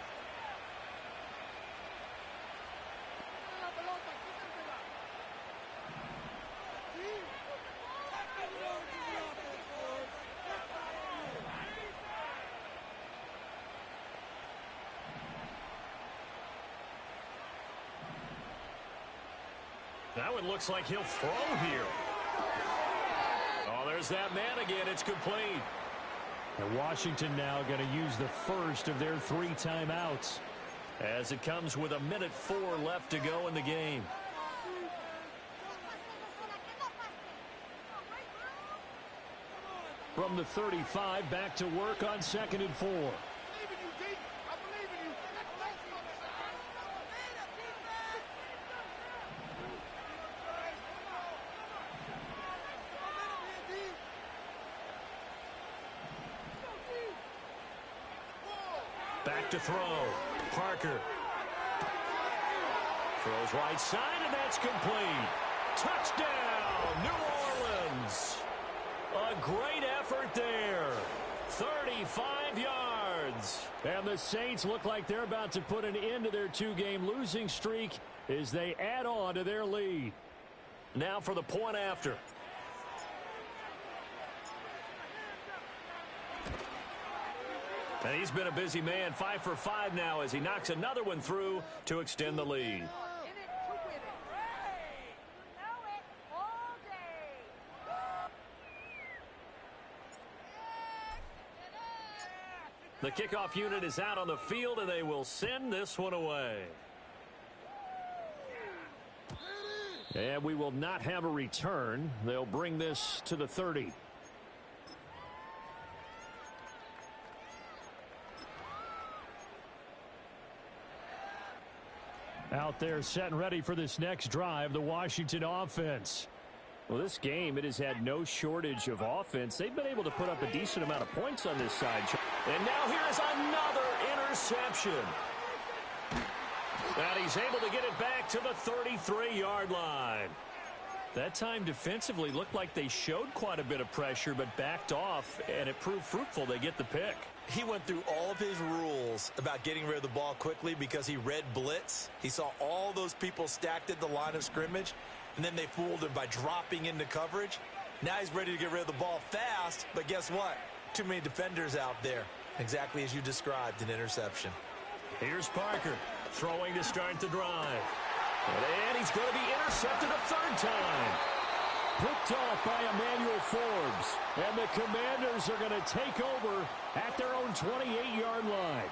That one looks like he'll throw here. Oh, there's that man again. It's complete. And Washington now going to use the first of their 3 timeouts. As it comes with 1:04 left to go in the game. From the 35, back to work on 2nd and 4. Back to throw. Parker. Throws right side, and that's complete. Touchdown, New Orleans. A great effort there. 35 yards. And the Saints look like they're about to put an end to their 2-game losing streak as they add on to their lead. Now for the point after. And he's been a busy man, 5 for 5 now as he knocks another one through to extend the lead. The kickoff unit is out on the field, and they will send this one away. And we will not have a return. They'll bring this to the 30. Out there set and ready for this next drive, the Washington offense. Well, this game, it has had no shortage of offense. They've been able to put up a decent amount of points on this side. And now here's another interception. And he's able to get it back to the 33-yard line. That time defensively looked like they showed quite a bit of pressure but backed off, and it proved fruitful. They get the pick. He went through all of his rules about getting rid of the ball quickly because he read blitz. He saw all those people stacked at the line of scrimmage, and then they fooled him by dropping into coverage. Now he's ready to get rid of the ball fast, but guess what? Too many defenders out there. Exactly as you described, an interception. Here's Parker throwing to start the drive. And he's going to be intercepted a third time. Picked off by Emmanuel Forbes. And the Commanders are going to take over at their own 28-yard line.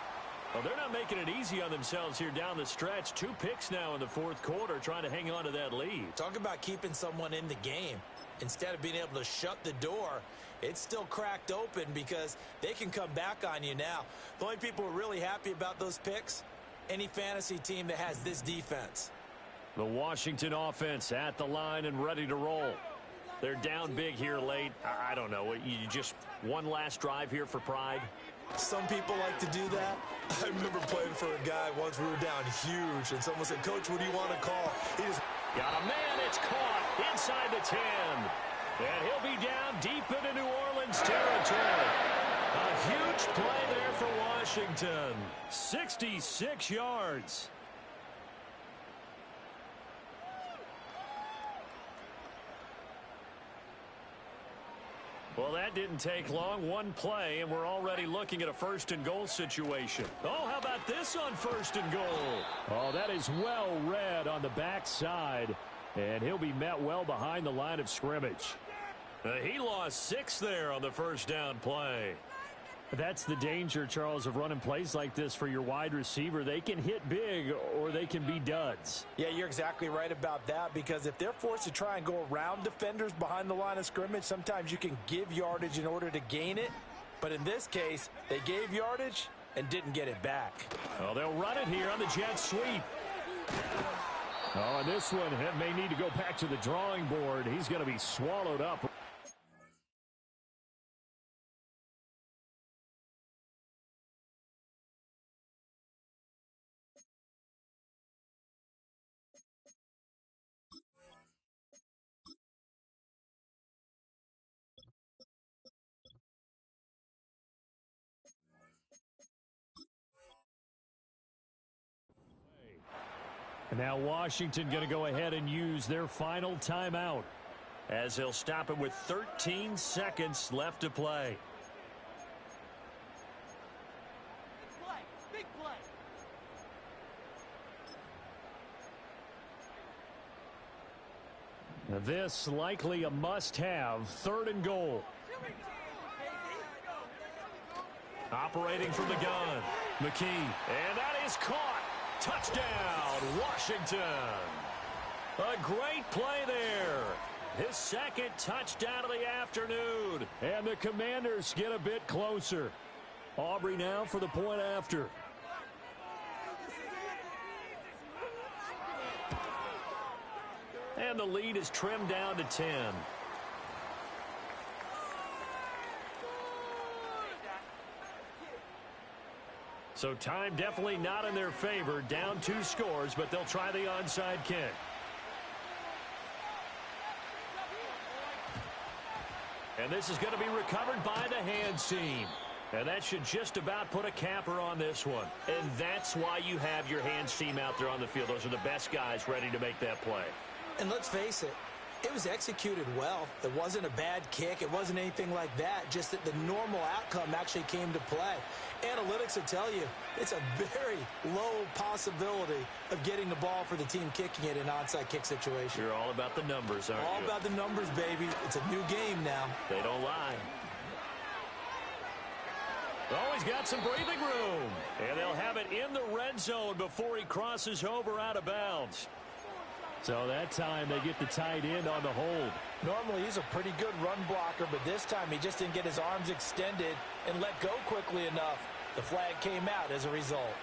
Well, they're not making it easy on themselves here down the stretch. 2 picks now in the fourth quarter trying to hang on to that lead. Talk about keeping someone in the game. Instead of being able to shut the door, it's still cracked open because they can come back on you now. The only people who are really happy about those picks, any fantasy team that has this defense. The Washington offense at the line and ready to roll. They're down big here late. I don't know. You just one last drive here for pride? Some people like to do that. I remember playing for a guy once. We were down huge, and someone said, "Coach, what do you want to call?" He just got a man. It's caught inside the 10. And he'll be down deep into New Orleans territory. A huge play there for Washington. 66 yards. Well, that didn't take long. One play, and we're already looking at a first-and-goal situation. Oh, how about this on first-and-goal? Oh, that is well read on the backside, and he'll be met well behind the line of scrimmage. He lost 6 there on the first down play. That's the danger, Charles, of running plays like this for your wide receiver. They can hit big or they can be duds. Yeah, you're exactly right about that, because if they're forced to try and go around defenders behind the line of scrimmage, sometimes you can give yardage in order to gain it. But in this case, they gave yardage and didn't get it back. Well, they'll run it here on the jet sweep. Oh, and this one may need to go back to the drawing board. He's going to be swallowed up. And now Washington going to go ahead and use their final timeout, as he'll stop it with 13 seconds left to play. Big play. Now this likely a must-have, 3rd and goal. Operating from the gun, McKee, and that is caught. Touchdown, Washington. A great play there. His second touchdown of the afternoon. And the Commanders get a bit closer. Aubrey now for the point after. And the lead is trimmed down to 10. So time definitely not in their favor. Down 2 scores, but they'll try the onside kick. And this is going to be recovered by the hands team. And that should just about put a capper on this one. And that's why you have your hands team out there on the field. Those are the best guys ready to make that play. And let's face it, it was executed well. It wasn't a bad kick. It wasn't anything like that. Just that the normal outcome actually came to play. Analytics will tell you it's a very low possibility of getting the ball for the team kicking it in an onside kick situation. You're all about the numbers, aren't you? All about the numbers, baby. It's a new game now. They don't lie. Oh, he's got some breathing room. And they'll have it in the red zone before he crosses over out of bounds. So that time they get the tight end on the hold. Normally he's a pretty good run blocker, but this time he just didn't get his arms extended and let go quickly enough. The flag came out as a result.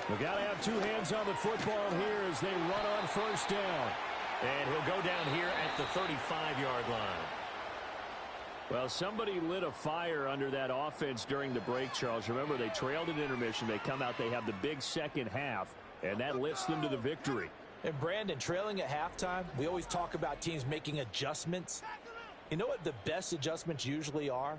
We got to have 2 hands on the football here as they run on first down. And he'll go down here at the 35-yard line. Well, somebody lit a fire under that offense during the break, Charles. Remember, they trailed at intermission. They come out, they have the big second half, and that lifts them to the victory. And Brandon, trailing at halftime, we always talk about teams making adjustments. You know what the best adjustments usually are?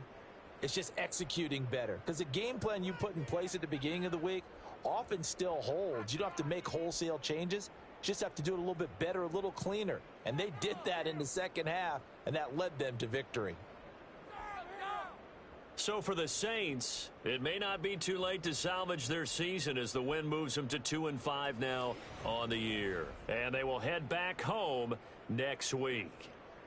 It's just executing better. Because the game plan you put in place at the beginning of the week often still holds. You don't have to make wholesale changes. You just have to do it a little bit better, a little cleaner. And they did that in the second half, and that led them to victory. So for the Saints, it may not be too late to salvage their season as the win moves them to 2-5 now on the year. And they will head back home next week.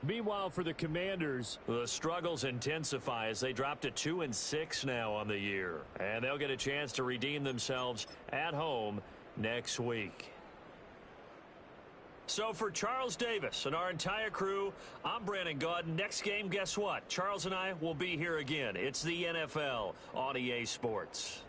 Meanwhile, for the Commanders, the struggles intensify as they drop to 2-6 now on the year. And they'll get a chance to redeem themselves at home next week. So for Charles Davis and our entire crew, I'm Brandon Gaudin. Next game, guess what? Charles and I will be here again. It's the NFL on EA Sports.